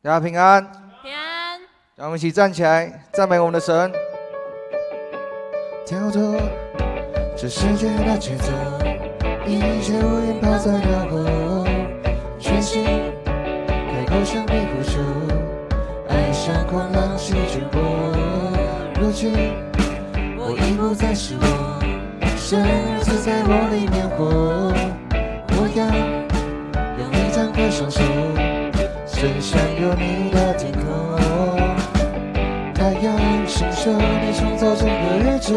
大家平安，平安。让我们一起站起来，赞美我们的神。跳脱这世界的节奏，一切乌云抛在脑后，全心开口向你呼求，爱像狂浪席卷我。如今我已不再是我，神儿子在我里面活。我要用力张开双手，伸向有你的天空。太阳星宿，你创造整个宇宙，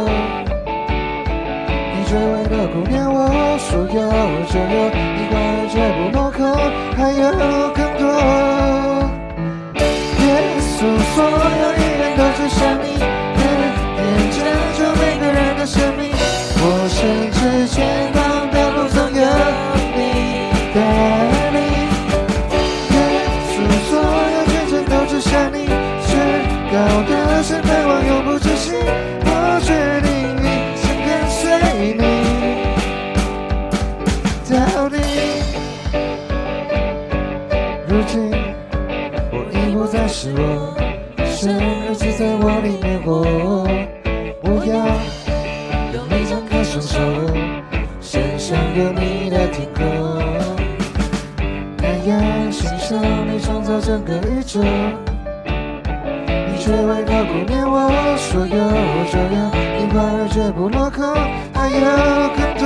你最为的顾念我，所有就有，你话语绝不落空，还有更多。耶稣，所有语言都指向你，点拯救每个人的生命。我甚至前方的路总有你带领。耶稣，所有见证都指向你，高的是盼望永不止息，我决定一生跟随你到底。如今我已不再是我，神儿子在我里面活。我要用力张开双手，伸向有你的天空。太阳星宿，你创造整个宇宙，却为了顾念我，所有就有，你话语绝不落空，还有更多。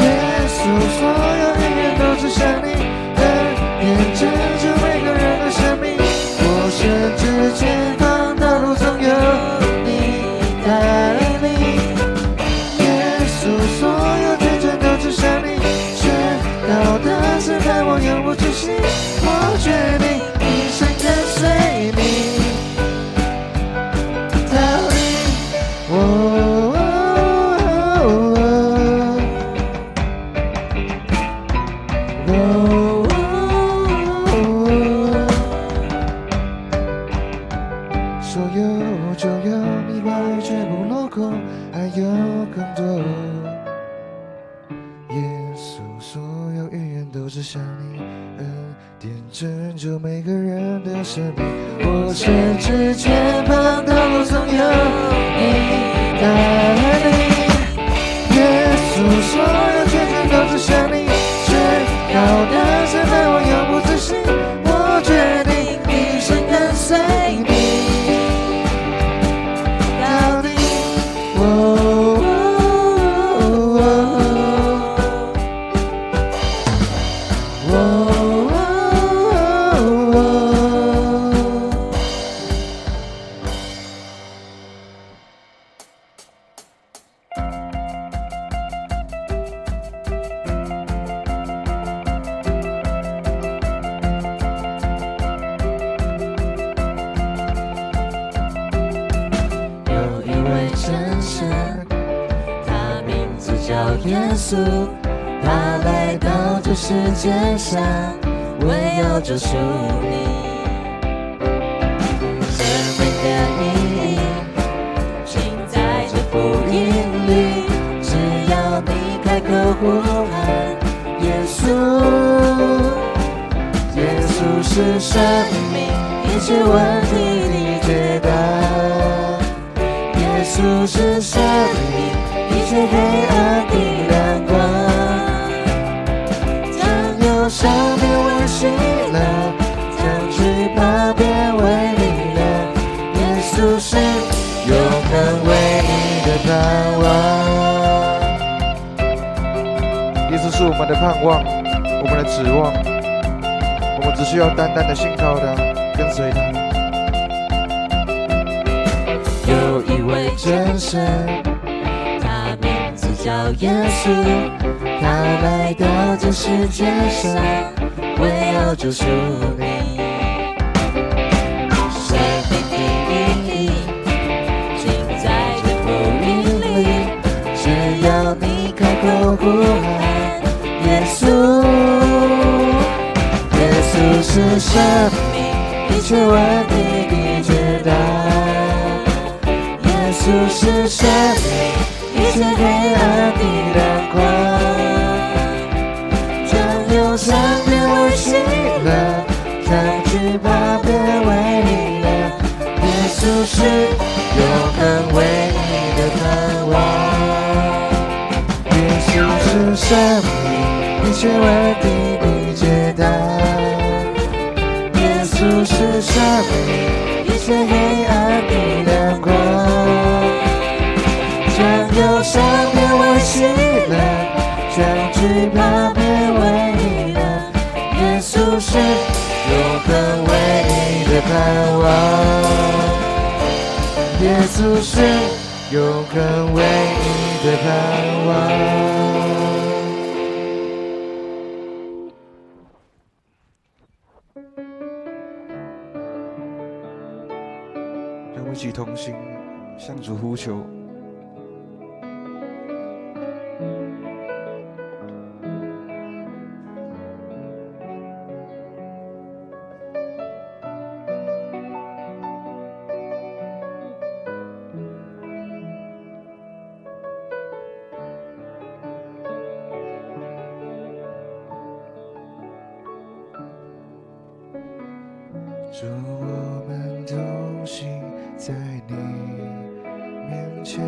耶稣，所有语言都指向你，点拯救每个人的生命。我甚至前方的路总有你带领。耶稣，所有见证都指向你，宣告的是盼望永不止息。我决定一生跟随你到底。所有就有，你话语绝不落空，还有更多。耶稣，所有语言都指向你，点拯救每个人的生命。我甚至前方的路总有你带领。耶稣，所有见证都指向你，宣告的是盼望永不止息。我决定一生跟随你到底。耶稣，他来到这世界上，为要救赎你。生命的意义，尽在这福音里。只要你开口呼喊耶稣，耶稣是生命，一切问题的解答。耶稣是生命，一切黑暗的亮光，将忧伤变为喜乐，将惧怕变为力量。耶稣是永恒唯一的盼望。耶稣是我们的盼望，我们的指望，我们只需要单单的信靠他，跟随他。有一位真神，叫耶稣，他来到这世界上，为要救赎你。生命的意义，尽在这福音里。只要你开口呼喊耶稣，耶稣是生命，一切问题的解答。耶稣是生命，一切黑暗的亮光，将忧伤变为喜乐，将惧怕变为力量。耶稣是永恒唯一的盼望，耶稣是生命一切问题的解答，耶稣是生命一切黑暗的亮光，将忧伤变为喜乐，将惧怕变为力量。耶稣是永恒唯一的盼望，耶稣是永恒唯一的盼望。让我们一起同心向主呼求。主，我们同行在你面前，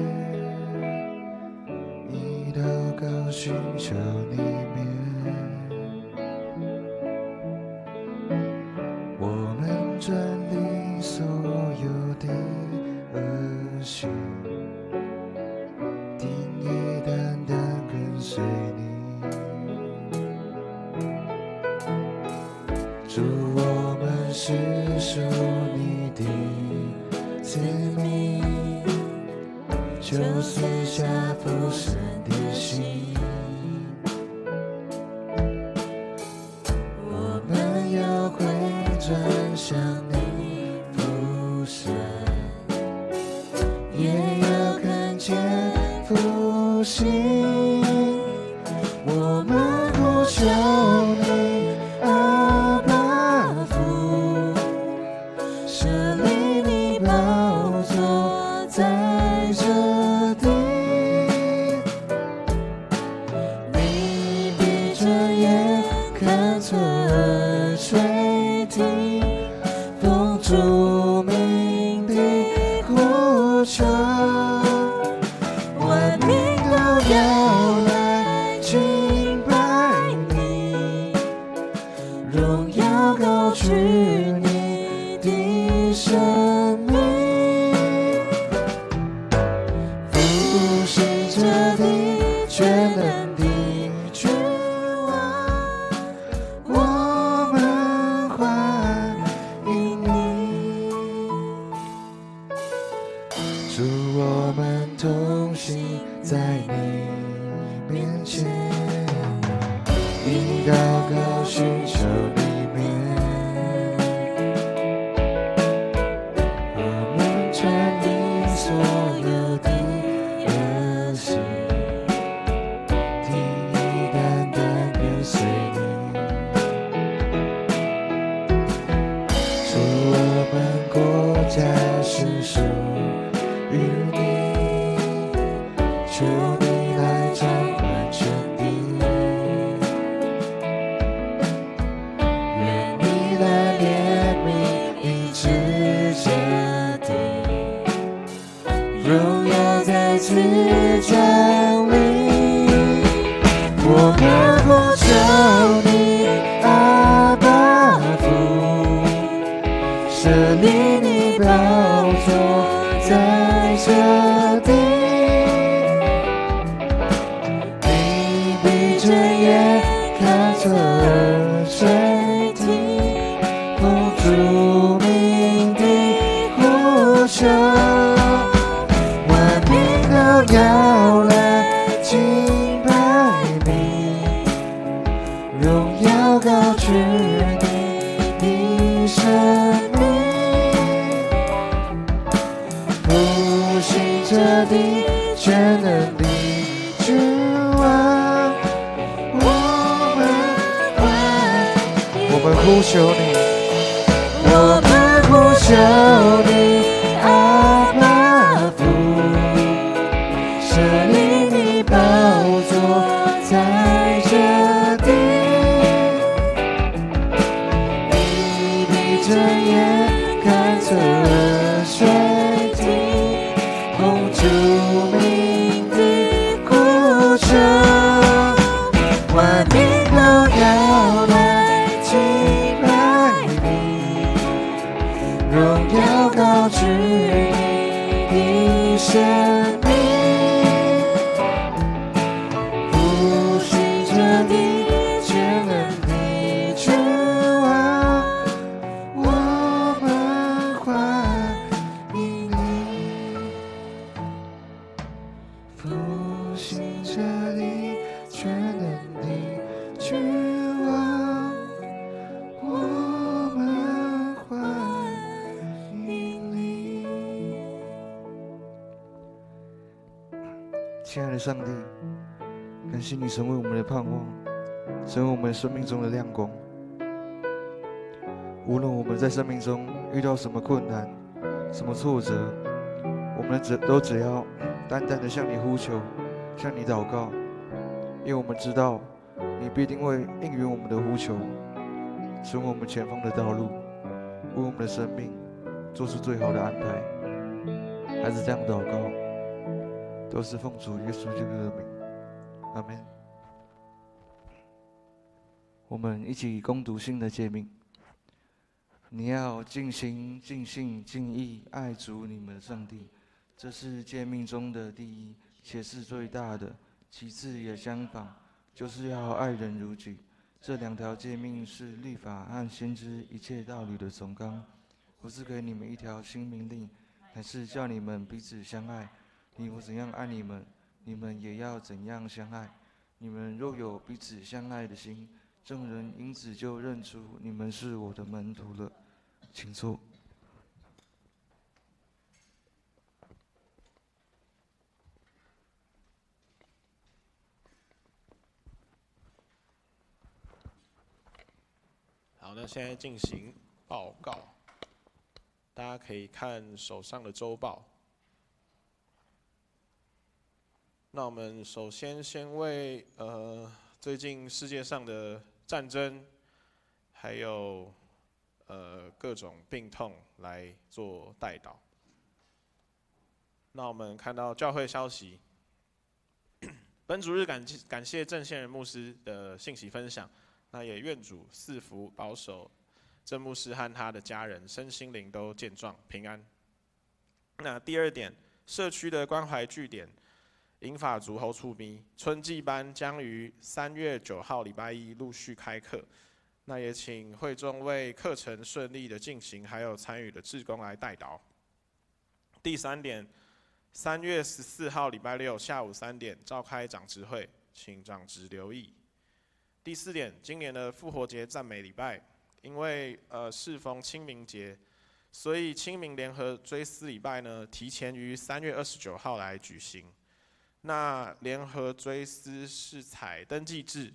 以祷告寻求你面，我们转离所有的恶行，定义单单跟随你。主，我们是属你的子民，就赐下父神的心。我们要回转向你父神，也要看见复兴。我们呼求你，阿爸父，设立你宝座在这地。你闭着眼看侧耳垂听，奉主名的呼求，万民都要来敬拜你，荣耀高举你的生命，复兴这地全能的君王，我们欢迎你。主，我们同行在你面前，以祷告寻求你面，我们转离所有的恶行，定义单单跟随你。主，我们国家是属于你，求你来掌管全地，愿你来怜悯医治这地，荣耀再次降临。我们呼求你，阿爸父，设立你宝座在这地。你闭着眼看侧耳垂听，奉主名的呼求，万民都要来敬拜你，荣耀高举你的生命，复兴这地全能的君王，我们呼求你，我们呼求你，阿爸父，设立你宝座在这地，你着眼看着水滴，红烛明的哭求，万民都要来敬拜你，荣耀高举你的生命，复兴着你全能的主啊，我们欢迎你，复兴着你全能的主啊，我们欢迎你。亲爱的上帝，感谢你成为我们的盼望，成为我们生命中的亮光。无论我们在生命中遇到什么困难、什么挫折，我们只要单单的向你呼求，向你祷告，因为我们知道你必定会应允我们的呼求，成为我们前方的道路，为我们的生命做出最好的安排。孩子这样祷告，都是奉主耶稣基督的名，阿们。我们一起攻读新的诫命。你要尽心、尽性、尽意爱主你们的上帝，这是诫命中的第一，且是最大的。其次也相仿，就是要爱人如己。这两条诫命是律法和先知一切道理的总纲。不是给你们一条新命令，乃是叫你们彼此相爱。你我怎样爱你们，你们也要怎样相爱。你们若有彼此相爱的心，众人因此就认出你们是我的门徒了。请坐。好，那现在进行报告，大家可以看手上的周报。那我们首先为最近世界上的战争，还有各种病痛来做代祷。那我们看到教会消息，本主日感谢郑宪仁牧师的信息分享。那也愿主赐福保守郑牧师和他的家人身心灵都健壮平安。那第二点，社区的关怀据点银发族侯厝边春季班将于3月9号礼拜一陆续开课。那也请会众为课程顺利的进行，还有参与的志工来代祷。第三点，3月14号礼拜六下午3点召开长执会，请长执留意。第四点，今年的复活节赞美礼拜，因为适逢清明节，所以清明联合追思礼拜呢，提前于3月29号来举行。那联合追思是采登记制，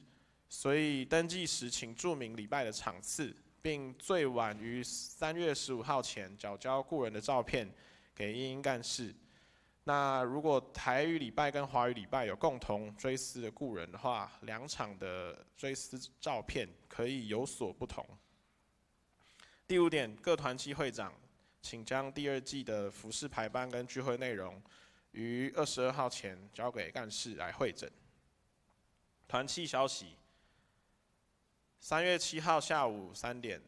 所以登记时请注明礼拜的场次，并最晚于3月15号前缴交故人的照片给英英干事。那如果台语礼拜跟华语礼拜有共同追思的故人的话，两场的追思照片可以有所不同。第五点，各团契会长请将第二季的服事排班跟聚会内容于22号前交给干事来会诊。团契消息，3月7号下午3点，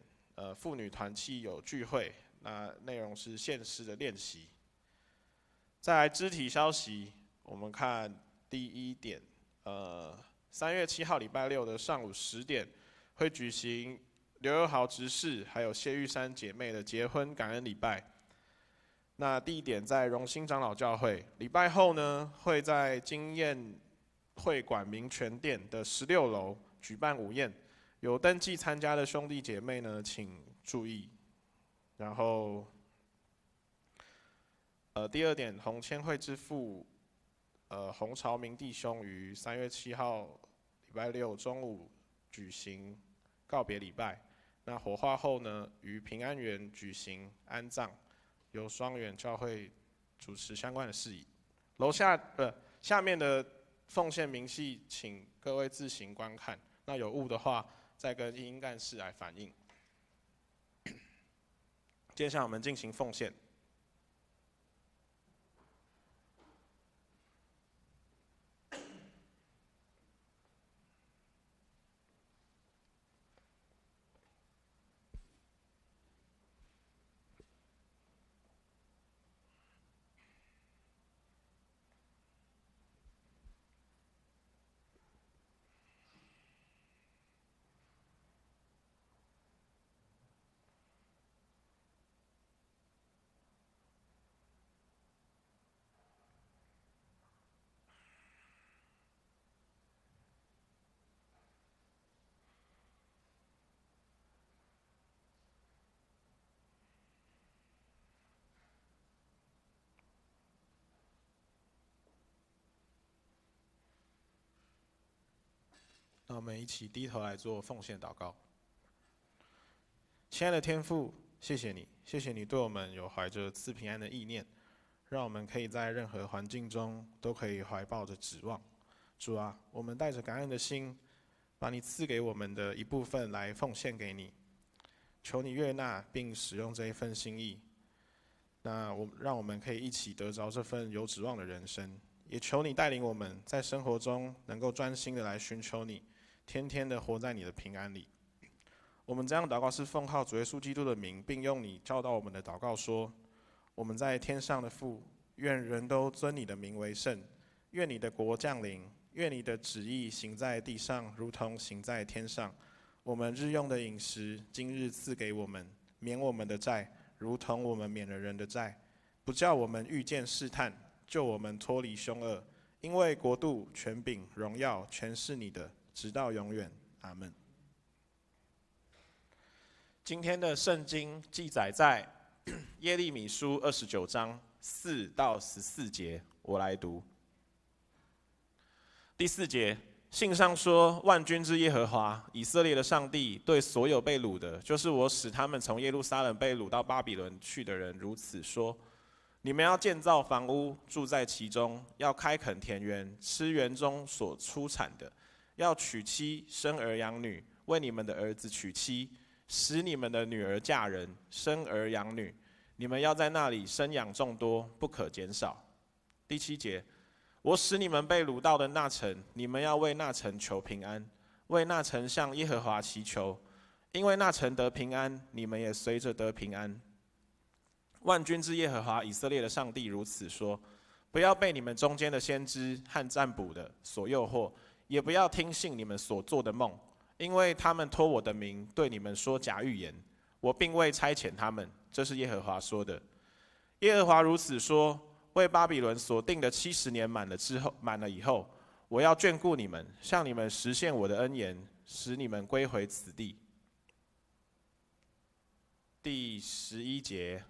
妇女团契有聚会，那内容是献诗的练习。再来肢体消息，我们看第一点，3月7号礼拜六的上午10点会举行刘友豪执事还有谢玉珊姐妹的结婚感恩礼拜。那地点在荣兴长老教会，礼拜后呢会在经验会馆民权店的16楼举办午宴，有登记参加的兄弟姐妹呢请注意。然后第二点，洪千惠之父洪朝明弟兄于3月7号礼拜六中午举行告别礼拜。那火化后呢，于平安园举行安葬，由双园教会主持相关的事宜。下面的奉献明细，请各位自行观看。那有误的话，再跟英英干事来反映。接下来我们进行奉献。那我们一起低头来做奉献祷告。亲爱的天父，谢谢你，谢谢你对我们有怀着赐平安的意念，让我们可以在任何环境中都可以怀抱着指望。主啊，我们带着感恩的心，把你赐给我们的一部分来奉献给你，求你悦纳并使用这一份心意。让我们可以一起得着这份有指望的人生，也求你带领我们在生活中能够专心的来寻求你，天天的活在你的平安里。我们这样祷告是奉靠主耶稣基督的名，并用你教导我们的祷告说：我们在天上的父，愿人都尊你的名为圣，愿你的国降临，愿你的旨意行在地上，如同行在天上。我们日用的饮食，今日赐给我们，免我们的债，如同我们免了人的债，不叫我们遇见试探，救我们脱离凶恶。因为国度、权柄、荣耀，全是你的，直到永远。阿们。今天的圣经记载在耶利米书29章4到14节，我来读。第4节，信上说：万军之耶和华，以色列的上帝，对所有被掳的，就是我使他们从耶路撒冷被掳到巴比伦去的人，如此说：你们要建造房屋，住在其中；要开垦田园，吃园中所出产的；要娶妻，生儿养女，为你们的儿子娶妻，使你们的女儿嫁人，生儿养女。你们要在那里生养众多，不可减少。第7节，我使你们被掳到的那城，你们要为那城求平安，为那城向耶和华祈求，因为那城得平安，你们也随着得平安。万军之耶和华以色列的上帝如此说：不要被你们中间的先知和占卜的所诱惑，也不要听信你们所做的梦，因为他们托我的名对你们说假预言，我并未差遣他们。这是耶和华说的。耶和华如此说：为巴比伦所定的70年满了以后，我要眷顾你们，向你们实现我的恩言，使你们归回此地。第11节，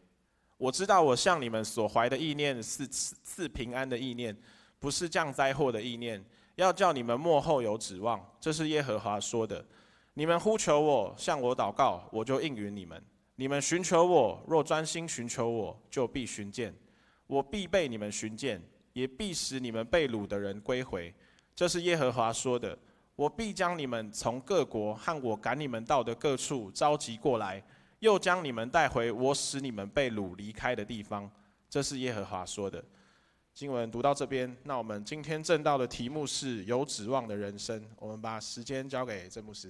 我知道我向你们所怀的意念是赐平安的意念，不是降灾祸的意念，要叫你们末后有指望。这是耶和华说的。你们呼求我，向我祷告，我就应允你们。你们寻求我，若专心寻求我，就必寻见。我必被你们寻见，也必使你们被掳的人归回。这是耶和华说的。我必将你们从各国和我赶你们到的各处召集过来，又将你们带回我使你们被掳离开的地方。这是耶和华说的。经文读到这边，那我们今天正道的题目是有指望的人生。我们把时间交给郑牧师。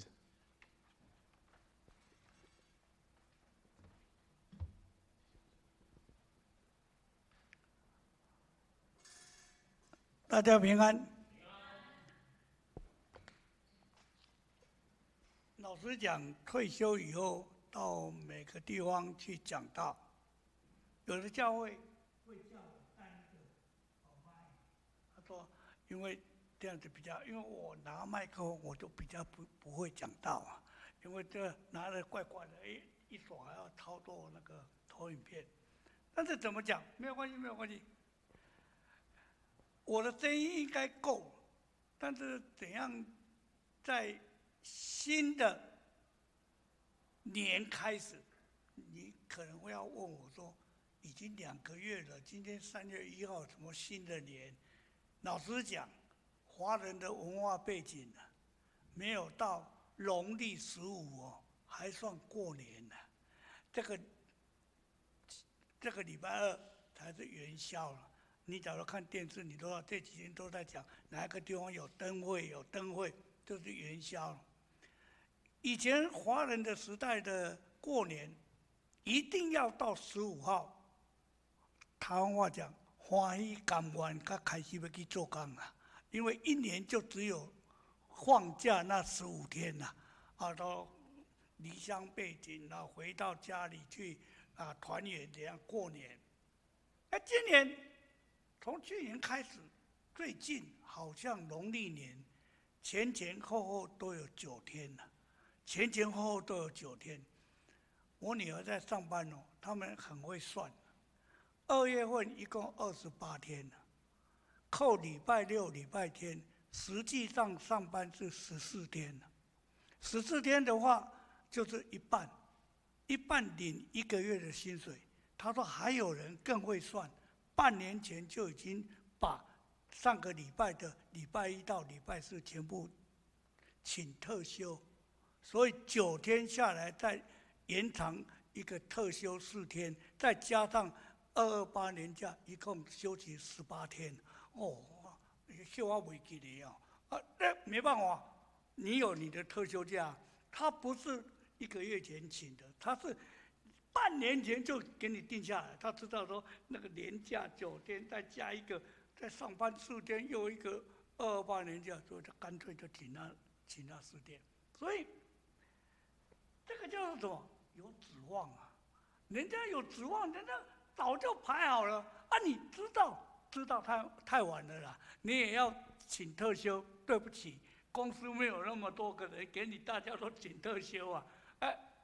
大家平安。老实讲，退休以后到每个地方去讲道，有的教会会叫我当一个好麦。他说，因为这样子比较，因为我拿麦克风，我就比较不会讲道啊，因为这拿着怪怪的，一手还要操作那个投影片。但是怎么讲，没有关系，没有关系。我的声音应该够，但是怎样在新的年开始，你可能会要问我说，已经2个月了，今天3月1号，什么新的年？老实讲，华人的文化背景呢，没有到农历15哦，还算过年呢。这个这个礼拜二才是元宵了。你假如看电视，你都知道这几天都在讲哪一个地方有灯会，有灯会，就是元宵了。以前华人的时代的过年，一定要到15号，台湾话讲欢喜甘愿，才开始要去做工啊。因为一年就只有放假那15天呐，都离乡背井，然后回到家里去团圆这样过年。今年从去年开始，最近好像农历年前后后都有9天了，前后后都有9天。我女儿在上班哦，他们很会算。2月份一共28天了，扣礼拜六、礼拜天，实际上上班是14天了。14天的话，就是一半领1个月的薪水。他说还有人更会算，半年前就已经把上个礼拜的礼拜1到礼拜4全部请特休，所以9天下来再延长一个特休4天，再加上228年假，一共休息18天。笑我袂记得那没办法，你有你的特休假，他不是1个月前请的，他是半年前就给你定下来。他知道说那个年假9天，再加一个再上班4天，又一个228年假，所以他干脆就请那4天。所以这个叫做什么？有指望啊！人家有指望，人家早就排好了啊！你知道太晚了啦，你也要请特休。对不起，公司没有那么多个人给你，大家都请特休啊！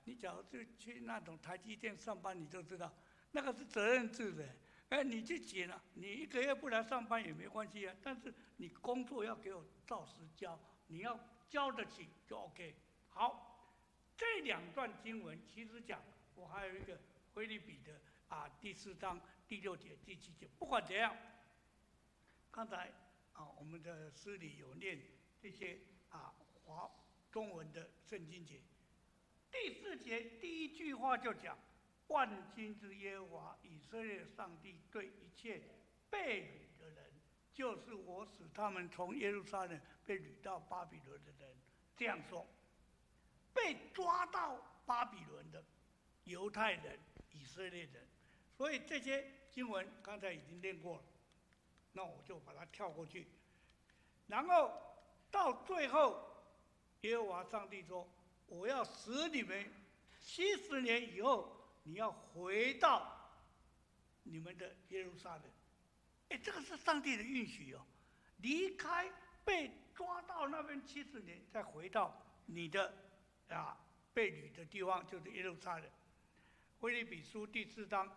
你假如去那种台积电上班，你就知道那个是责任制的。你去请了，你1个月不来上班也没关系啊，但是你工作要给我照时交，你要交得起就 OK。好，这2段经文其实讲，我还有一个腓立比的第4章第6节、第7节。不管怎样，刚才我们的诗里有念这些中文的圣经节。第4节第1句话就讲：万军之耶和华以色列上帝对一切被掳的人，就是我使他们从耶路撒冷被掳到巴比伦的人，这样说。被抓到巴比伦的犹太人、以色列人，所以这些经文刚才已经念过了，那我就把它跳过去。然后到最后，耶和华上帝说：我要使你们70年以后，你要回到你们的耶路撒冷。这个是上帝的允许哦，离开被抓到那边70年，再回到你的被掳的地方，就是耶路撒冷。腓立比书第4章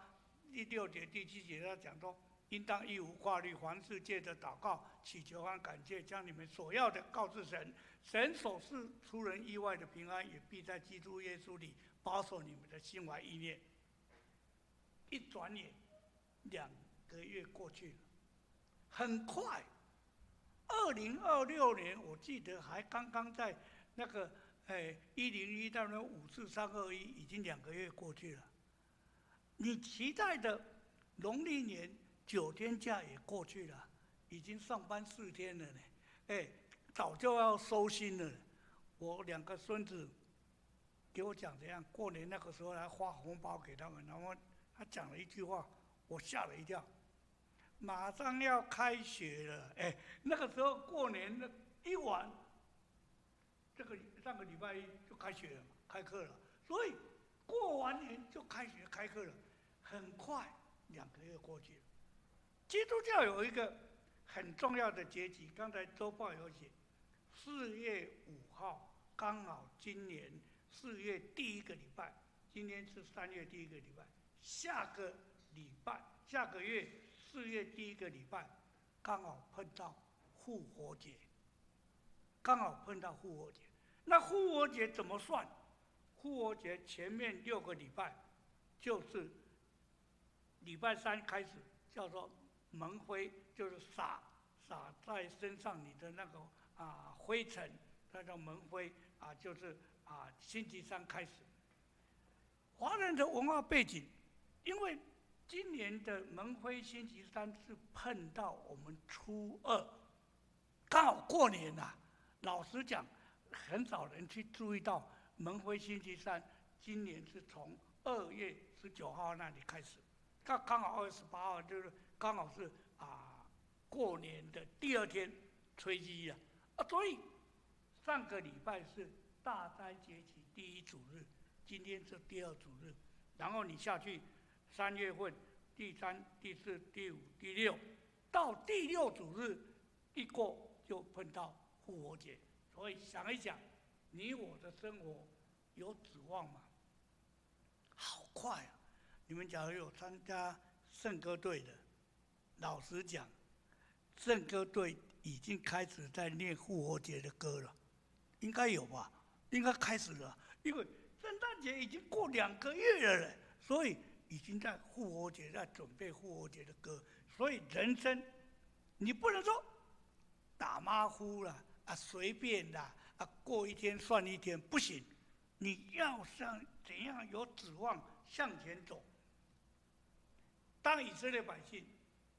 第6节、第7节，他讲说：应当一无挂虑，凡事借着祷告、祈求和感谢，将你们所要的告知神。神所赐出人意外的平安，也必在基督耶稣里保守你们的心怀意念。一转眼，2个月过去了，很快。2026年，我记得还刚刚在那个101到那54321，已经2个月过去了。你期待的农历年9天假也过去了，已经上班4天了呢。早就要收心了。我2个孙子给我讲怎样，过年那个时候来发红包给他们，然后他讲了一句话，我吓了一跳。马上要开学了，那个时候过年的一晚，上个礼拜1就开学了嘛，开课了，所以过完年就开学开课了，很快2个月过去了。基督教有一个很重要的节气，刚才周报有写，4月5号，刚好今年4月第1个礼拜，今天是3月第1个礼拜，下个月4月第1个礼拜，刚好碰到复活节，那复活节怎么算？复活节前面6个礼拜，就是礼拜3开始叫做蒙灰，就是撒在身上你的那个灰尘，那叫蒙灰就是星期3开始。华人的文化背景，因为今年的蒙灰星期三是碰到我们初二，刚好过年啦。老实讲，很少人去注意到蒙灰星期三，今年是从2月19号那里开始，刚好2月18号就是刚好是过年的第2天，初一啊，所以上个礼拜是大斋节期第1主日，今天是第2主日，然后你下去3月份第3、第4、第5、第6，到第6主日一过就碰到复活节，所以想一想，你我的生活有指望吗？好快啊！你们假如有参加圣歌队的，老实讲，圣歌队已经开始在念复活节的歌了，应该有吧？应该开始了，因为圣诞节已经过2个月了嘞，所以已经在复活节在准备复活节的歌。所以人生，你不能说打马虎了随便啦过一天算一天，不行，你要怎样有指望向前走。当以色列百姓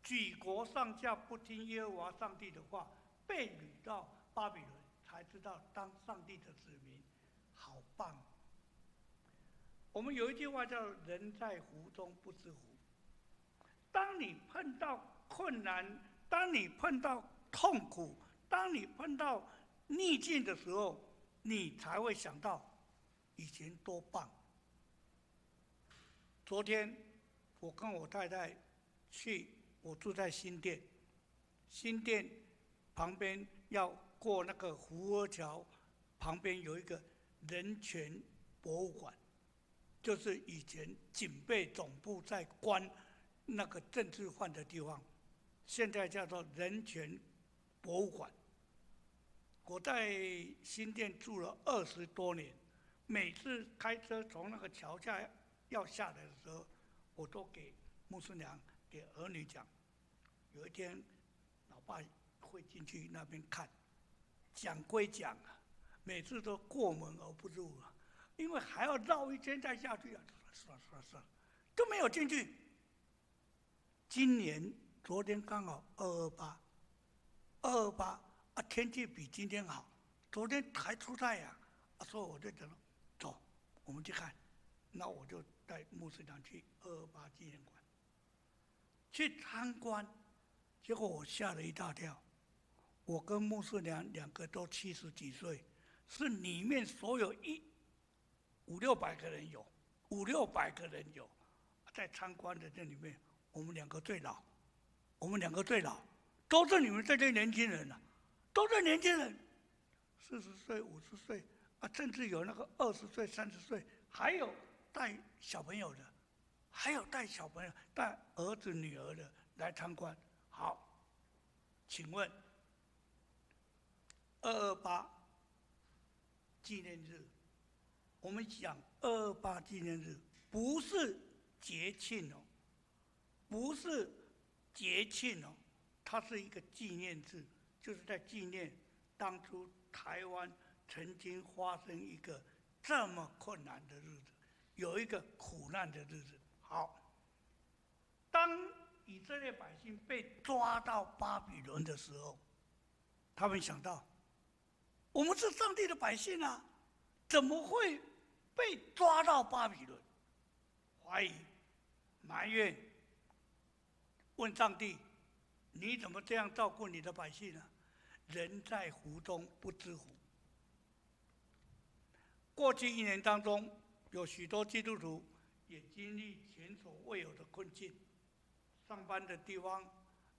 举国上下不听耶和华上帝的话，被掳到巴比伦，才知道当上帝的子民好棒。我们有一句话叫“人在福中不知福”。当你碰到困难，当你碰到痛苦，当你碰到逆境的时候，你才会想到以前多棒。昨天我跟我太太我住在新店，新店旁边要过那个福和桥，旁边有一个人权博物馆，就是以前警备总部在关那个政治犯的地方，现在叫做人权博物馆。我在新店住了20多年，每次开车从那个桥下要下来的时候，我都给牧师娘、给儿女讲，有一天老爸会进去那边看。讲归讲每次都过门而不入因为还要绕一圈再下去算了，都没有进去。今年昨天刚好228天气比今天好，昨天还出太阳所以我就讲走，我们去看。那我就带牧师长去228纪念馆去参观，结果我吓了一大跳。我跟牧师娘2个都70几岁，是里面所有500-600个人有在参观的这里面，我们2个最老，都是你们这些年轻人都是年轻人，40岁、50岁甚至有那个20岁、30岁，还有带小朋友的，带儿子女儿的来参观。好，请问228纪念日，我们讲228纪念日不是节庆它是一个纪念日，就是在纪念当初台湾曾经发生一个这么困难的日子，有一个苦难的日子。好，当以色列百姓被抓到巴比伦的时候，他们想到，我们是上帝的百姓怎么会被抓到巴比伦？怀疑、埋怨，问上帝：你怎么这样照顾你的百姓人在福中不知福。过去1年当中，有许多基督徒也经历前所未有的困境。上班的地方，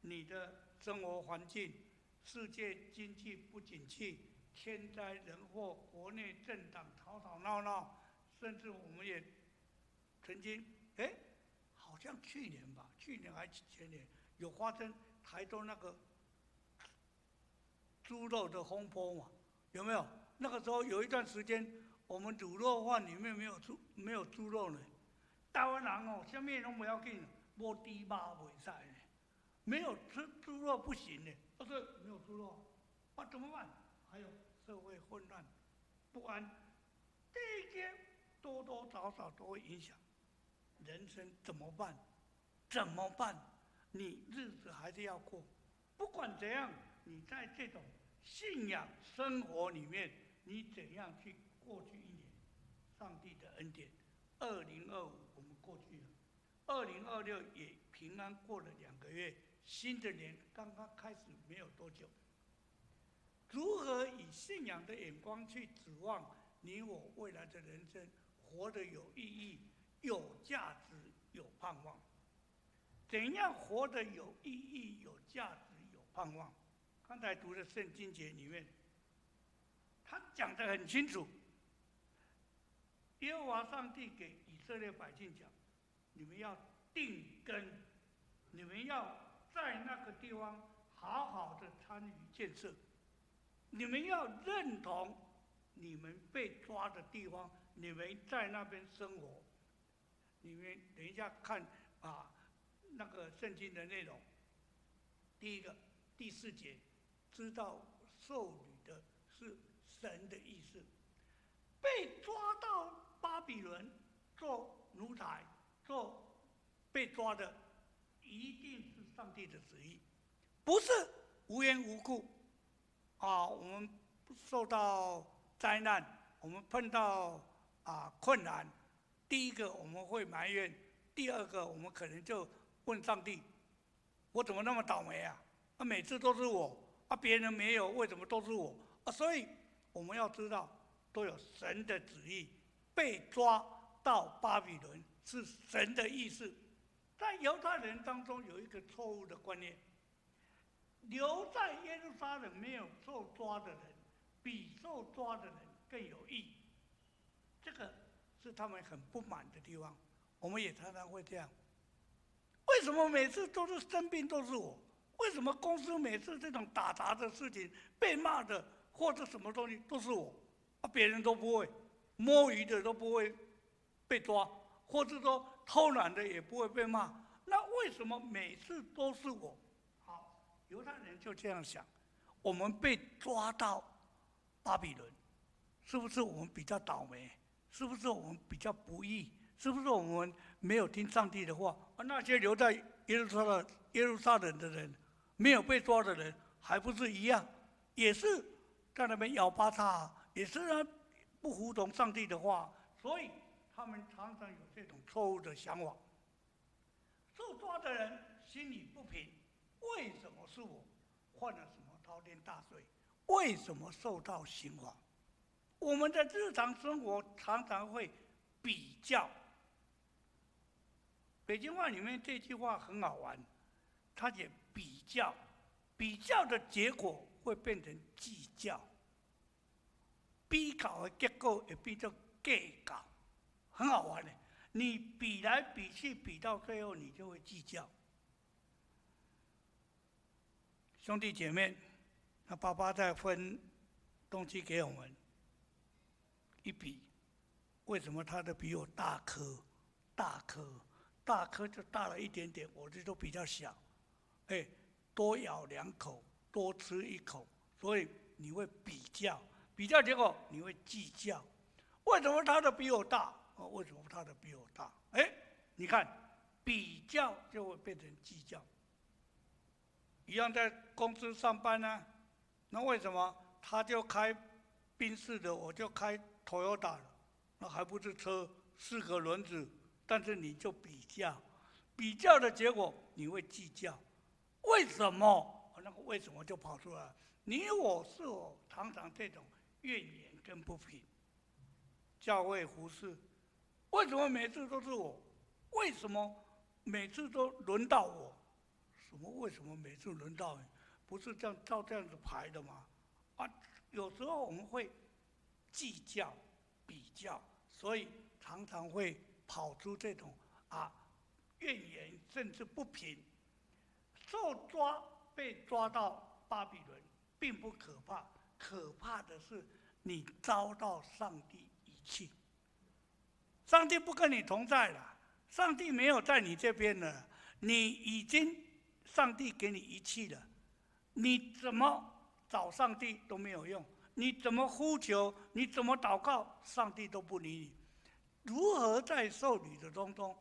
你的生活环境，世界经济不景气，天灾人祸，国内政党吵吵闹闹，甚至我们也曾经，好像去年还前年有发生台中那个猪肉的风波有没有？那个时候有一段时间，我们卤肉饭里面没有猪肉呢。台湾人什么都不要紧，没猪肉不可以呢，没有吃猪肉不行呢。是没有猪肉，怎么办？还有社会混乱、不安，这些多多少少都会影响人生，怎么办？怎么办？你日子还是要过。不管怎样，你在这种信仰生活里面，你怎样去过去一年？上帝的恩典，2025我们过去了，2026也平安过了2个月，新的年刚刚开始没有多久。如何以信仰的眼光去指望你我未来的人生活得有意义、有价值、有盼望？怎样活得有意义、有价值、有盼望？刚才读的圣经节里面，他讲得很清楚。耶和华上帝给以色列百姓讲：你们要定根，你们要在那个地方好好的参与建设，你们要认同你们被抓的地方，你们在那边生活。你们等一下看那个圣经的内容。第一个第4节，知道受女的是神的意思。被抓到巴比伦做奴才，做被抓的，一定是上帝的旨意，不是无缘无故。我们受到灾难，我们碰到困难，第一个我们会埋怨，第二个我们可能就问上帝：我怎么那么倒霉啊？每次都是我，别人没有，为什么都是我？所以我们要知道，都有神的旨意。被抓到巴比伦是神的意思。在犹太人当中有一个错误的观念：留在耶路撒冷没有受抓的人，比受抓的人更有益。这个是他们很不满的地方。我们也常常会这样：为什么每次都是生病都是我？为什么公司每次这种打杂的事情被骂的或者什么东西都是我？别人都不会，摸鱼的都不会被抓，或者说偷懒的也不会被骂。那为什么每次都是我？好，犹太人就这样想：我们被抓到巴比伦，是不是我们比较倒霉？是不是我们比较不义？是不是我们没有听上帝的话？那些留在耶路撒冷的人，没有被抓的人，还不是一样，也是在那边摇八叉，也是不服从上帝的话，所以他们常常有这种错误的想法。受抓的人心里不平，为什么是我犯了什么滔天大罪？为什么受到刑罚？我们的日常生活常常会比较。北京话里面这句话很好玩，它也比较，比较的结果会变成计较，比较的结果也变成计较，很好玩的。你比来比去，比到最后你就会计较。兄弟姐妹，那爸爸在分东西给我们，一比，为什么他的比我大颗？大颗就大了一点点，我的都比较小。多咬2口，多吃1口，所以你会比较，比较结果你会计较。为什么他的比我大？为什么他的比我大？你看，比较就会变成计较。一样在公司上班呢，那为什么他就开宾士的，我就开 Toyota 了？那还不是车4个轮子？但是你就比较，比较的结果你会计较，为什么？那个为什么就跑出来了？你我是否常常这种怨言跟不平？教会服事，为什么每次都是我？为什么每次都轮到我？什么？为什么每次轮到你？不是这样照这样子排的吗？有时候我们会计较、比较，所以常常会跑出这种怨言，甚至不平。被抓到巴比伦，并不可怕，可怕的是你遭到上帝遗弃。上帝不跟你同在了，上帝没有在你这边了，你已经上帝给你遗弃了，你怎么找上帝都没有用，你怎么呼求，你怎么祷告，上帝都不理你。如何在受理的当中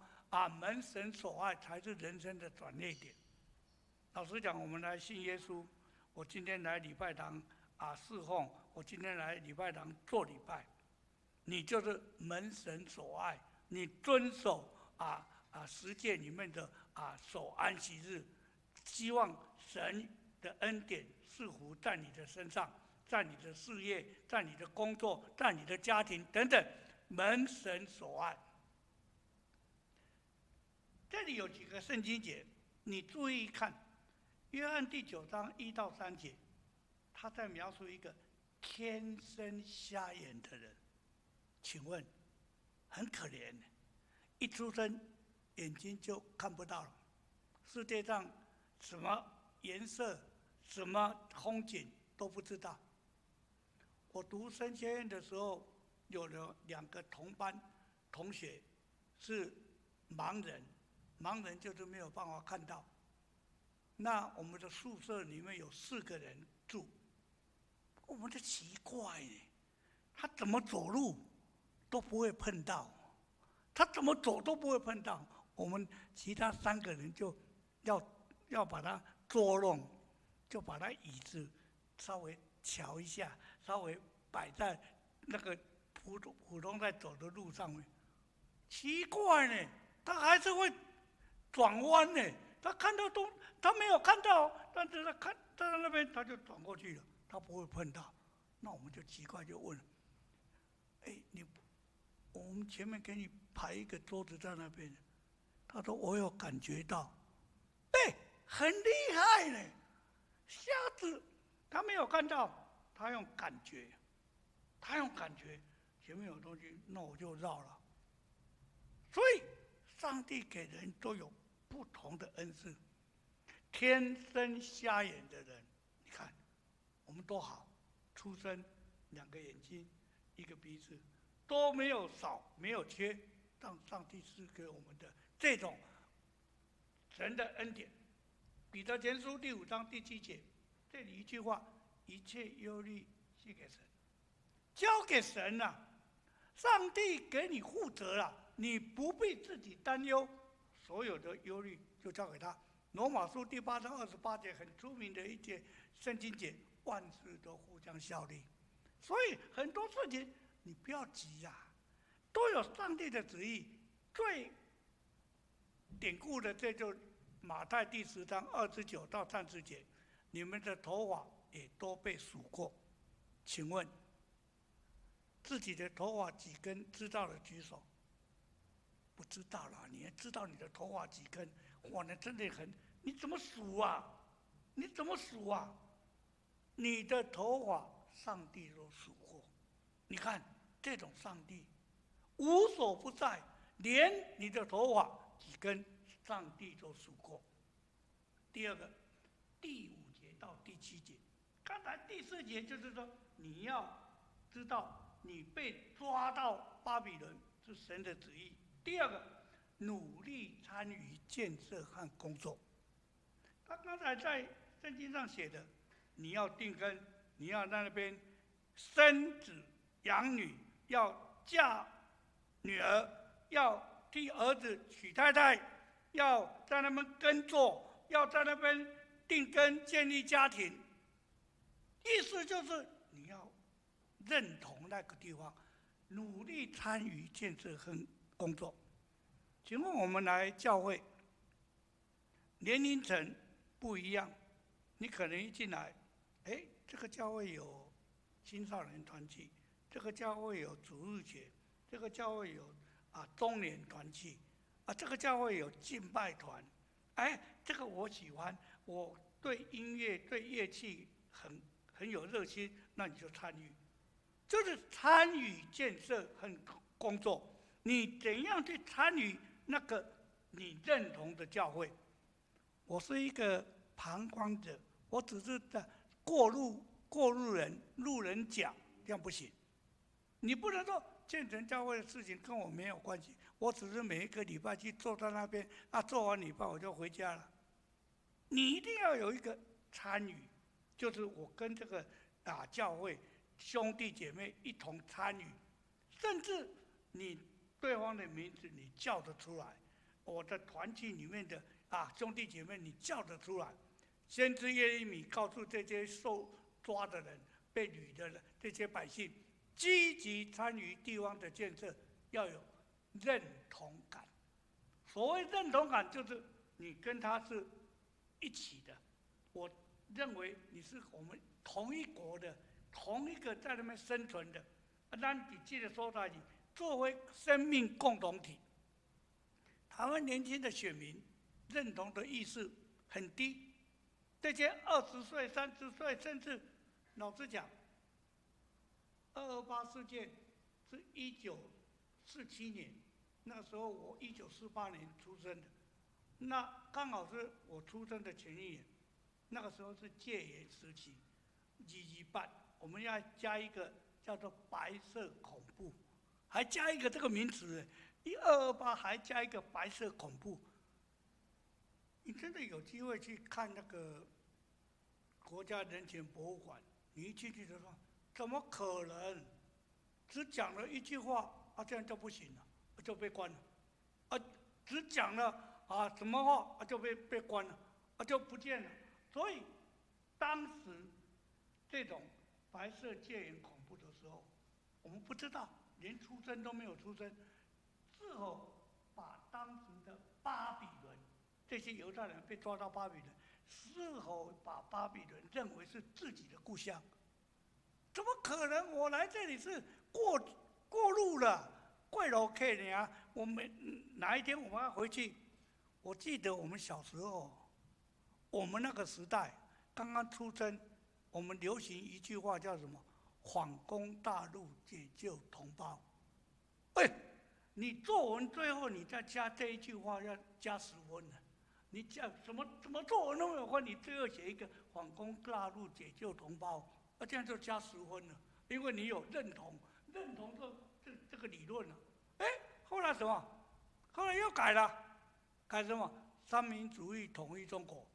门神所爱才是人生的转捩点。老实讲，我们来信耶稣，我今天来礼拜堂侍奉，我今天来礼拜堂做礼拜，你就是门神所爱，你遵守十诫里面的守安息日，希望神的恩典赐福在你的身上，在你的事业，在你的工作，在你的家庭等等，门神所爱。这里有几个圣经节，你注意看，约翰第9章1到3节，他在描述一个天生瞎眼的人。请问，很可怜，一出生眼睛就看不到了，世界上什么颜色、什么风景都不知道。我读神学院的时候，有了2个同班同学是盲人，盲人就是没有办法看到。那我们的宿舍里面有4个人住，我们就奇怪呢，他怎么走路都不会碰到，他怎么走都不会碰到。我们其他3个人就要把他捉弄，就把他椅子稍微瞧一下，稍微摆在那个普通在走的路上面。奇怪呢，他还是会转弯呢。他没有看到，但是他看站在那边，他就转过去了，他不会碰到。那我们就奇怪，就问了：我们前面给你排一个桌子在那边，他说我有感觉到，很厉害呢，瞎子他没有看到，他用感觉，前面有东西，那我就绕了。所以，上帝给人都有不同的恩赐。天生瞎眼的人，你看，我们多好，出生2个眼睛，1个鼻子，都没有少，没有缺，让上帝赐给我们的这种神的恩典。彼得前书第5章第7节，这里一句话：一切忧虑卸给神，交给神了，上帝给你负责了，你不必自己担忧，所有的忧虑就交给他。罗马书第8章28节很出名的一节圣经节：万事都互相效力。所以很多事情你不要急呀，都有上帝的旨意。最典故的这就马太第10章29到30节，你们的头发也都被数过。请问自己的头发几根？知道的举手。不知道了，你也知道你的头发几根？哇，那真的很，你怎么数啊？你的头发上帝都数过。你看这种上帝无所不在，连你的头发几根上帝都数过。第二个，第5节到第7节，刚才第4节就是说，你要知道你被抓到巴比伦是神的旨意。第二个，努力参与建设和工作。他刚才在圣经上写的，你要定根，你要在那边生子养女，要嫁女儿，要替儿子娶太太，要在那边耕作，要在那边定根建立家庭。意思就是你要认同那个地方，努力参与建设和工作。请问我们来教会，年龄层不一样，你可能一进来，这个教会有青少年团契，这个教会有主日学，这个教会有中年团契，这个教会有敬拜团，这个我喜欢，我对音乐对乐器很有热心，那你就参与，就是参与建设和工作。你怎样去参与那个你认同的教会？我是一个旁观者，我只是在过路人，路人甲，这样不行。你不能说建成教会的事情跟我没有关系，我只是每一个礼拜去坐在那边，做完礼拜我就回家了。你一定要有一个参与，就是我跟这个教会兄弟姐妹一同参与，甚至你对方的名字你叫得出来，我的团契里面的兄弟姐妹，你叫得出来。先知耶利米告诉这些受抓的人、被掳的人，这些百姓，积极参与地方的建设，要有认同感。所谓认同感，就是你跟他是一起的。我认为你是我们同一国的，同一个在那边生存的，咱你记得说在一起，作为生命共同体。台湾年轻的选民认同的意识很低，这些20岁、30岁，甚至老实讲，228事件是1947年，那时候我1948年出生的，那刚好是我出生的前一年，那个时候是戒严时期，228，我们要加一个叫做白色恐怖，还加一个这个名词，228还加一个白色恐怖。你真的有机会去看那个国家人权博物馆，你一进去就说，怎么可能？只讲了一句话这样就不行了，就被关了。只讲了什么话就被关了，就不见了。所以当时这种白色戒严恐怖的时候，我们不知道，连出生都没有出生，事后把当时的巴比伦这些犹太人被抓到巴比伦，事后把巴比伦认为是自己的故乡。怎么可能？我来这里是过路了，过路客呢。我们哪一天我们要回去？我记得我们小时候，我们那个时代刚刚出生，我们流行一句话叫什么？反攻大陆，解救同胞。你作文最后你再加这一句话要加10分的。你讲怎么作文都没有分，你最后写一个反攻大陆，解救同胞，这样就加10分了，因为你有认同这个理论了。后来什么？后来又改了，改什么？三民主义统一中国。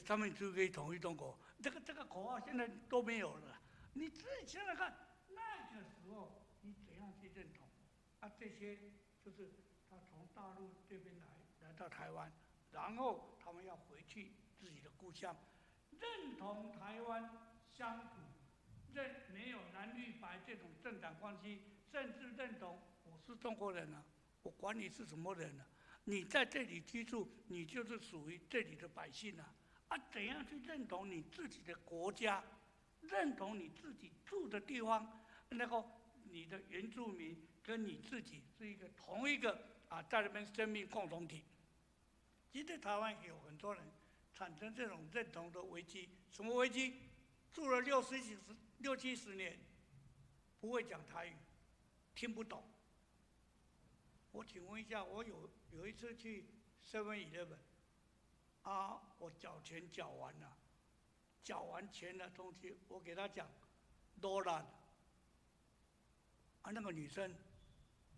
三民主义统一中国，这个口号现在都没有了。你自己想想看，那个时候你怎样去认同？这些就是他从大陆这边来到台湾，然后他们要回去自己的故乡，认同台湾乡土，没有蓝绿白这种政党关系，甚至认同我是中国人我管你是什么人你在这里居住，你就是属于这里的百姓怎样去认同你自己的国家，认同你自己住的地方，你的原住民跟你自己是同一个在那边生命共同体。其实台湾有很多人产生这种认同的危机。什么危机？住了60、70年，不会讲台语，听不懂。我请问一下，我有一次去 7-Eleven，我缴钱缴完了，缴完钱的东西，我给他讲多了，那个女生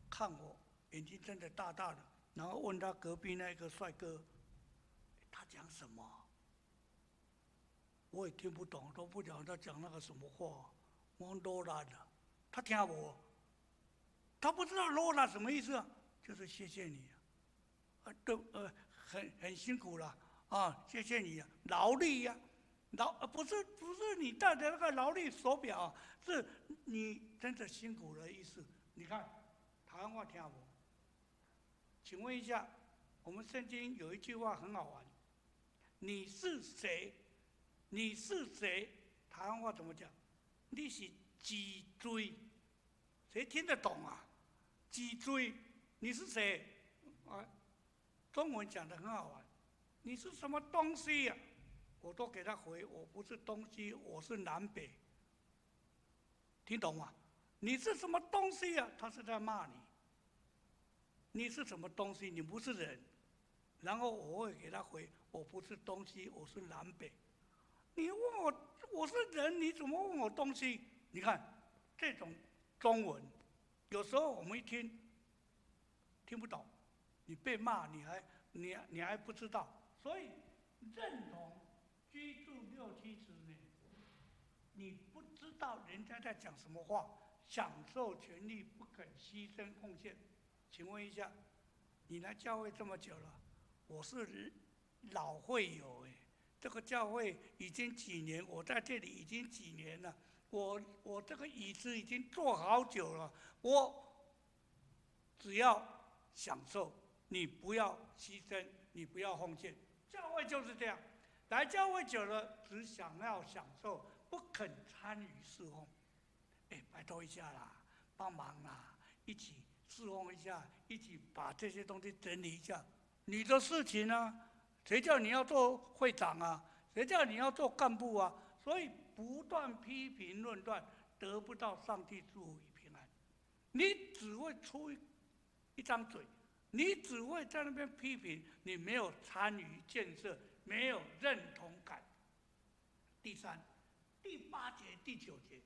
看我眼睛睁得大大的，然后问他隔壁那个帅哥，他讲什么？我也听不懂，都不讲他讲那个什么话。我说罗拉的，他听我，他不知道罗拉什么意思就是谢谢你很辛苦了谢谢你劳力不是你戴的那个劳力手表是你真的辛苦的意思。你看台湾话听我，请问一下，我们圣经有一句话很好玩，你是谁？你是谁？台湾话怎么讲？你是脊椎，谁听得懂脊椎，你是谁？中文讲得很好玩，你是什么东西我都给他回，我不是东西，我是南北。听懂吗？你是什么东西他是在骂你。你是什么东西？你不是人。然后我会给他回，我不是东西，我是南北。你问我是人，你怎么问我东西？你看这种中文，有时候我们一听不懂，你被骂你还不知道，所以认同居住60、70年，你不知道人家在讲什么话，享受权利不肯牺牲贡献。请问一下，你来教会这么久了，我是老会友哎，这个教会已经几年，我在这里已经几年了，我这个椅子已经坐好久了，我只要享受，你不要牺牲，你不要奉献。教会就是这样，来教会久了，只想要享受，不肯参与侍奉。哎，拜托一下啦，帮忙啦，一起侍奉一下，一起把这些东西整理一下。你的事情呢？谁叫你要做会长啊？谁叫你要做干部啊？所以不断批评论断，得不到上帝祝福与平安。你只会出一张嘴，你只会在那边批评，你没有参与建设，没有认同感。第三、第8节、第9节，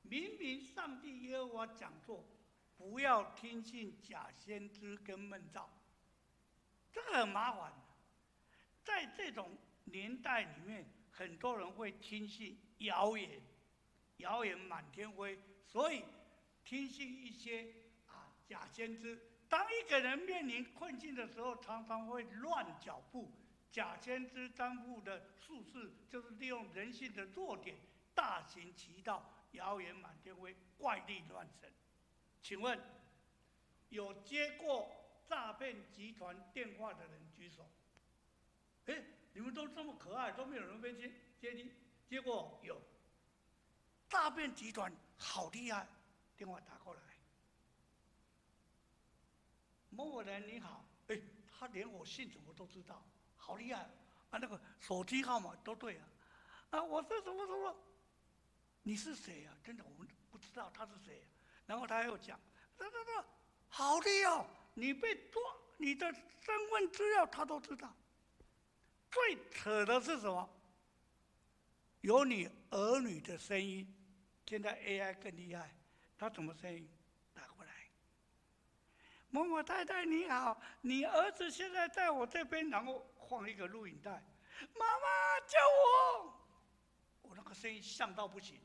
明明上帝耶和华讲座，不要听信假先知跟闷造，这个很麻烦。在这种年代里面，很多人会听信谣言，谣言满天飞，所以听信一些假先知。当一个人面临困境的时候，常常会乱脚步。假先知担负的术士，就是利用人性的弱点，大行其道，谣言满天飞，怪力乱神。请问，有接过诈骗集团电话的人举手？哎，你们都这么可爱，都没有人会接过？有。诈骗集团好厉害，电话打过来，某某人你好，哎，他连我姓什么都知道，好厉害啊！那个手机号码都对啊，我是什么什么，你是谁啊？真的我们不知道他是谁然后他又讲，好厉害哦，你被抓，你的身份资料他都知道。最扯的是什么？有你儿女的声音，现在 AI 更厉害，他怎么声音打过来？某某太太你好，你儿子现在在我这边，然后放一个录影带，妈妈救我！我那个声音像到不行，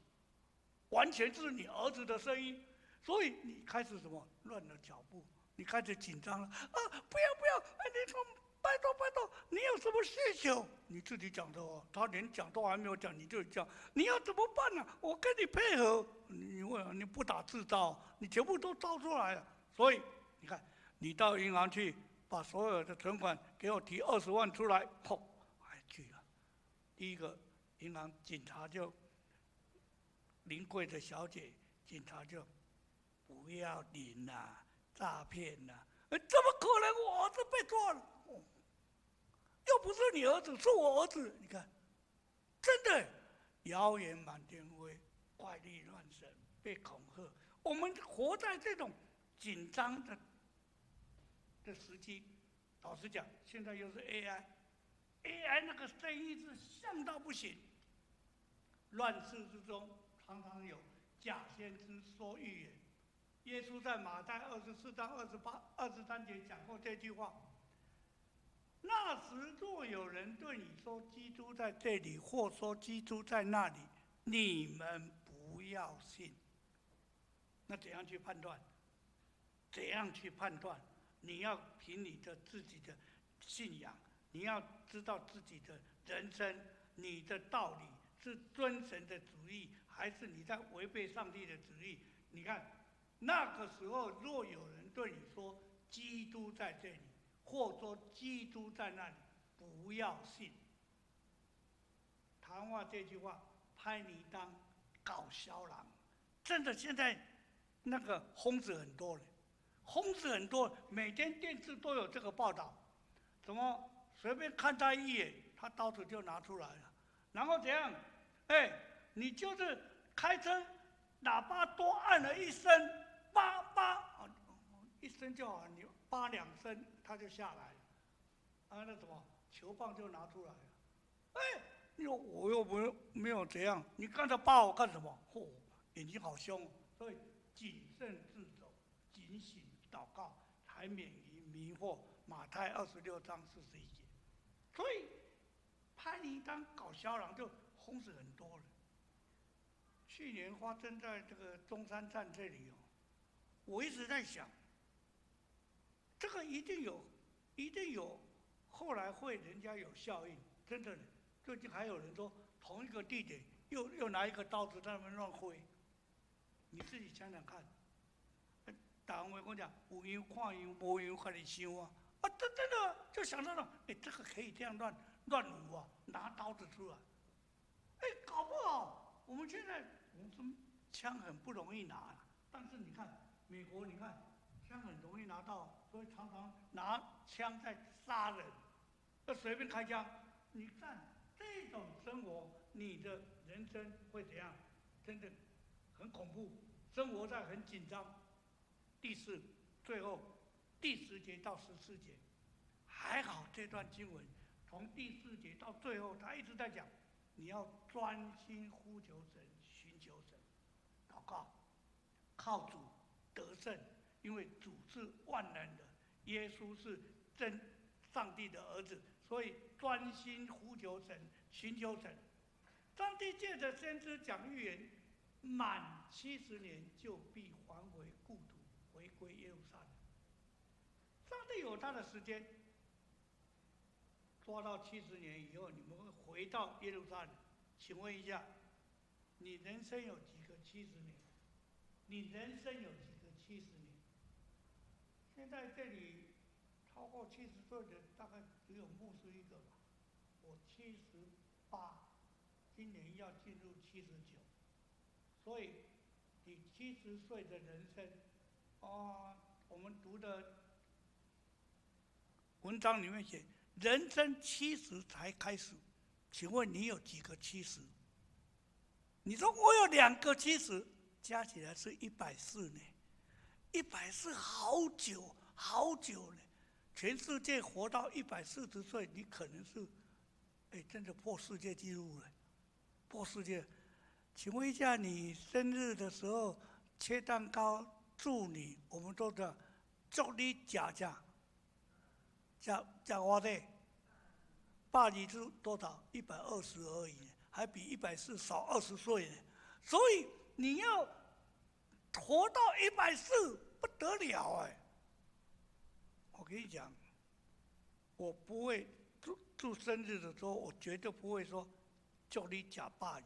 完全是你儿子的声音，所以你开始什么乱了脚步，你开始紧张了不要，你说。拜托，你有什么需求？你自己讲的哦，他连讲都还没有讲，你就讲，你要怎么办呢？我跟你配合，你为什么你不打自招？你全部都招出来了。所以你看，你到银行去，把所有的存款给我提20万出来，还去了。第一个银行警察就临柜的小姐，警察就不要领啦，诈骗啦，怎么可能？我儿子被抓了。又不是你儿子，是我儿子。你看，真的谣言满天飞，怪力乱神，被恐吓。我们活在这种紧张的时期。老实讲，现在又是 AI 那个声音是像到不行。乱世之中，常常有假先知说预言。耶稣在马太24章23节讲过这句话。那时若有人对你说基督在这里，或说基督在那里，你们不要信。那怎样去判断？怎样去判断？你要凭你的自己的信仰，你要知道自己的人生，你的道理是遵神的旨意，还是你在违背上帝的旨意？你看，那个时候若有人对你说基督在这里，或说基督在那里，不要信。谈话这句话，拍你当搞笑郎，真的现在那个疯子很多了，疯子很多，每天电视都有这个报道，怎么随便看他一眼，他刀子就拿出来了，然后怎样？你就是开车喇叭多按了一声，叭叭，一声就好，你叭2声，他就下来了。那什么球棒就拿出来了。我又没有怎样，你刚才扒我干什么？眼睛好凶，所以谨慎自守，警醒祷告，才免于迷惑。马太26章41节。所以拍你当搞笑郎就轰死很多了。去年发生在这个中山站这里我一直在想，这个一定有，一定有，后来会人家有效应，真的。最近还有人说，同一个地点又拿一个刀子在那边乱挥，你自己想想看。大人会跟我讲，有样看样，无样看你想啊。啊，真的就想到了，哎，这个可以这样乱舞啊，拿刀子出来。哎，搞不好我们现在枪很不容易拿了，但是你看美国，你看枪很容易拿到，所以常常拿枪在杀人，要随便开枪。你看这种生活，你的人生会怎样？真的很恐怖，生活在很紧张。第四，最后第10节到14节，还好这段经文从第4节到最后，他一直在讲，你要专心呼求神，寻求神，祷告，靠主得胜，因为主是万能的，耶稣是真上帝的儿子，所以专心呼求神，寻求神。上帝借着先知讲预言，满70年就必还回故土，回归耶路撒冷。上帝有他的时间，抓到70年以后，你们会回到耶路撒冷。请问一下，你人生有几个70年？你人生有几个70年？现在这里超过70岁的大概只有牧师一个吧。我78，今年要进入79，所以你70岁的人生，我们读的文章里面写，人生70才开始。请问你有几个70？你说我有2个70，加起来是140呢。140好久好久呢。全世界活到140岁，你可能是，真的破世界纪录了，破世界。请问一下，你生日的时候切蛋糕祝你，我们都叫祝你加我的，82是多少？120而已，还比140少20岁呢。所以你要活到140，不得了哎！我跟你讲，我不会祝生日的时候，我绝对不会说祝你假82，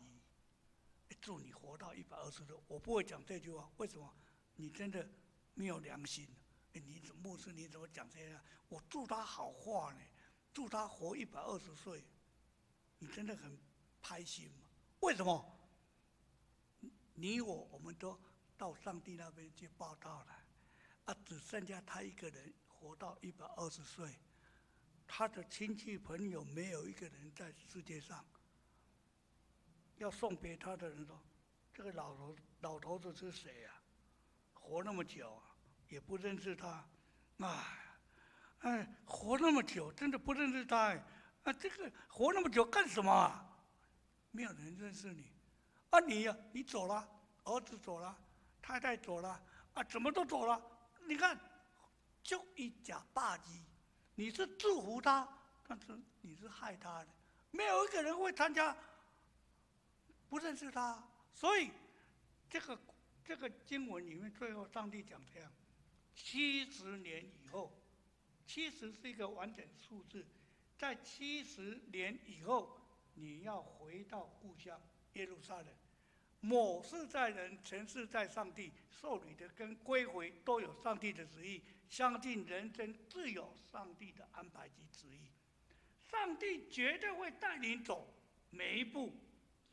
祝你活到120岁，我不会讲这句话。为什么？你真的没有良心。你牧师你怎么讲这样？我祝他好话呢，祝他活120岁，你真的很开心吗？为什么？你我们都到上帝那边去报道了，只剩下他一个人活到120岁，他的亲戚朋友没有一个人在世界上。要送别他的人说：“这个老头子是谁啊？活那么久啊，也不认识他，活那么久，真的不认识他这个活那么久干什么啊？没有人认识你，你走了，儿子走了，太太走了，怎么都走了？你看，就一假霸基，你是祝福他，但是你是害他的，没有一个人会参加。”不认识他，所以这个经文里面最后上帝讲这样：70年以后，70是一个完整数字，在70年以后，你要回到故乡耶路撒冷。某事在人，成事在上帝，受理的跟归回都有上帝的旨意，相信人生自有上帝的安排及旨意。上帝绝对会带领走每一步。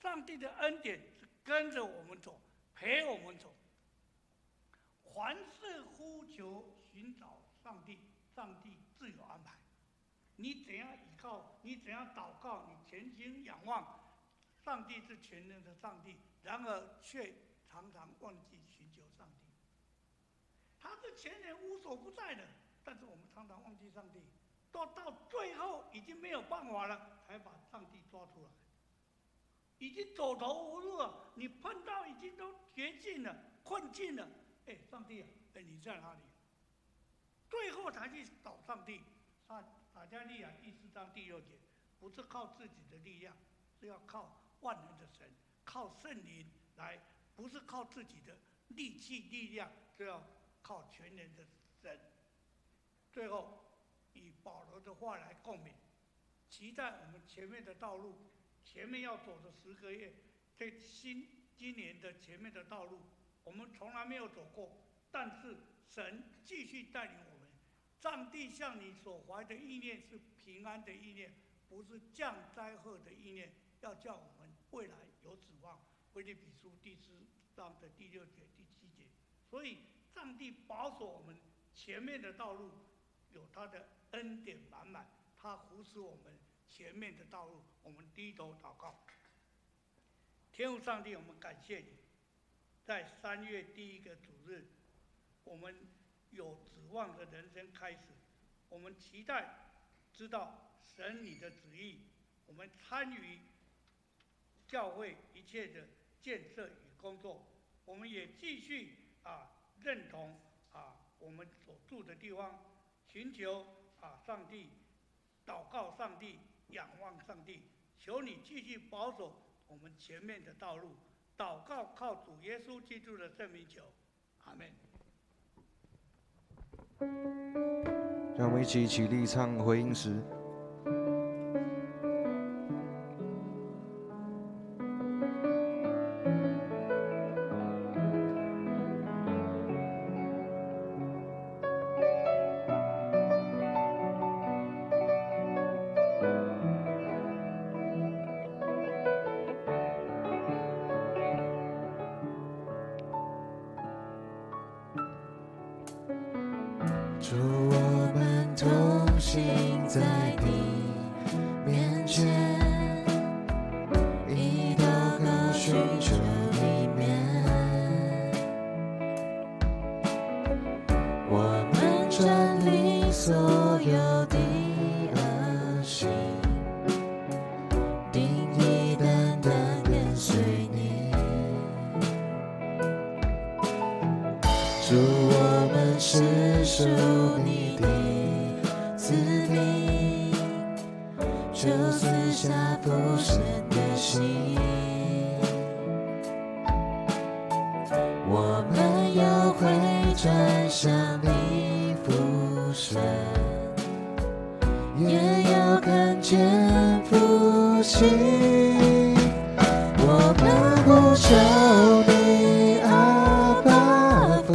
上帝的恩典是跟着我们走，陪我们走。凡事呼求寻找上帝，上帝自有安排。你怎样倚靠，你怎样祷告，你全心仰望，上帝是全能的上帝，然而却常常忘记寻求上帝。他是全能无所不在的，但是我们常常忘记上帝，到最后已经没有办法了，才把上帝抓出来。已经走投无路了，你碰到已经都绝境了、困境了。上帝啊，你在哪里？最后才去找上帝。撒迦利亚第4章第6节，不是靠自己的力量，是要靠万能的神，靠圣灵来，不是靠自己的力气力量，是要靠全能的神。最后以保罗的话来共勉，期待我们前面的道路，前面要走的10个月，今年的前面的道路，我们从来没有走过，但是神继续带领我们。上帝向你所怀的意念是平安的意念，不是降灾祸的意念，要叫我们未来有指望。腓立比书第4章的第6节、第7节。所以，上帝保守我们前面的道路，有他的恩典满满，他扶持我们前面的道路。我们低头祷告，天父上帝，我们感谢你，在3月第1个主日，我们有指望的人生开始，我们期待知道神你的旨意，我们参与教会一切的建设与工作，我们也继续认同我们所住的地方，寻求上帝，祷告上帝，仰望上帝，求你继续保守我们前面的道路。祷告靠主耶稣基督的圣名求，阿们。让我们一起起立唱回应时。主，我们同行在你面前，以祷告寻求里面，我们占领所有的恶行，定义单单跟随你。主，我们是属你的子民，就赐下福神的心。我们要回转向你父神，也要看见复兴。我们呼求你阿爸父，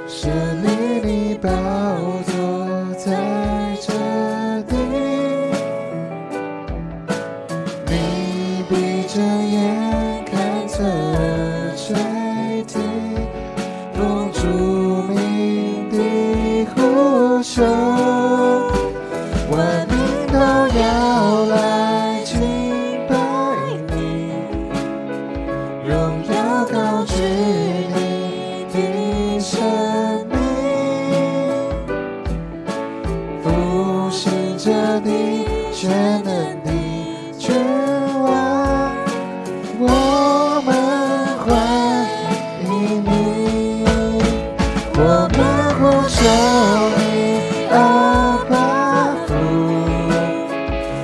设立你宝座在这地，你闭着眼看侧耳垂听，奉主名的呼求，万民都要来敬拜你，荣耀高举你的生命，复兴着你全能的君王，我们欢迎你，我们呼求你阿爸父，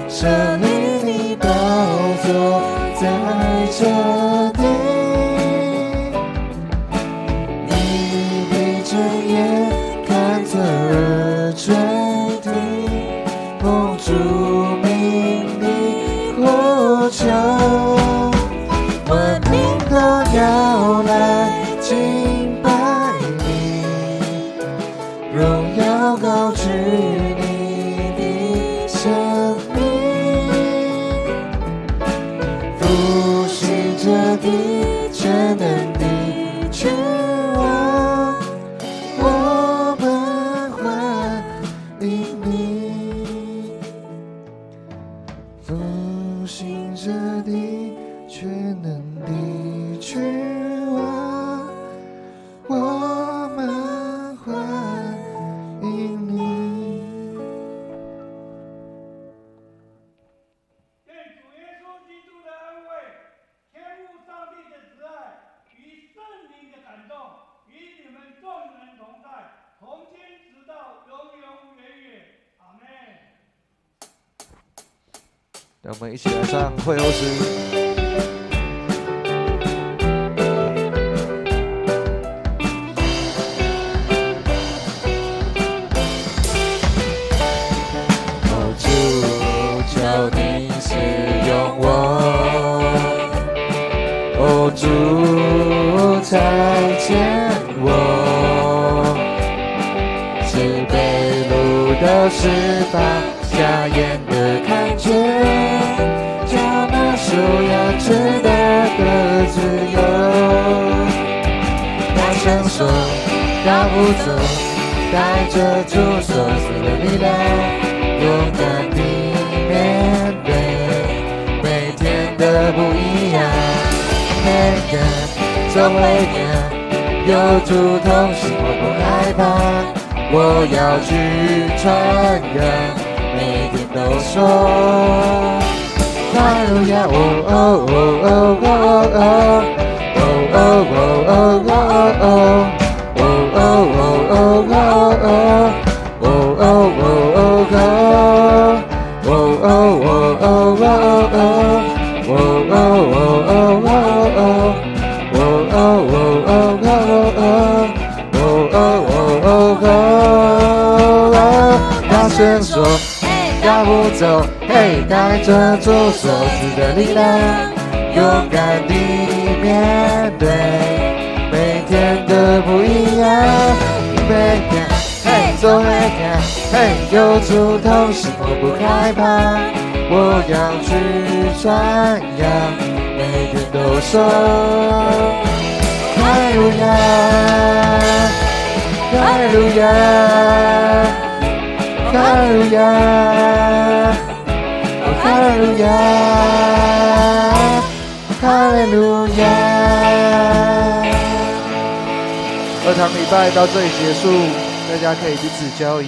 设立你宝座在这地，你闭着眼看侧耳垂听，奉主名的呼求，万民都要来敬拜你，荣耀高举你的生命，复兴着地全能的君王，我们欢迎你，复兴着地全能的君王，我们欢迎你。愿主耶稣基督的恩惠、天父上帝的慈爱与圣灵的感动，与你们众人同在，从今直到永永远远。阿门。让我们一起来唱会后诗。再见我，是被掳的释放，瞎眼的看见，叫那受压制的得自由。大声说，大步走，带着主所赐的力量，勇敢地面对每天的不一样。每天走每天，有主同行，我不害怕。我要去传扬，每天都说哈利路亚！哦哦哦哦哦哦哦哦哦哦哦哦。Oh oh oh oh oh oh oh oh oh oh oh oh oh 大声说，大步走，嘿，带着主所赐的力量，勇敢地面对每天的不一样。每天，嘿，走每天，嘿，有主同行，我不害怕。我要去传扬，每天都说哈利路亚，哈利路亚，哈利路亚，哈利路亚，哈利路亚。2堂礼拜到这里结束，大家可以彼此交谊。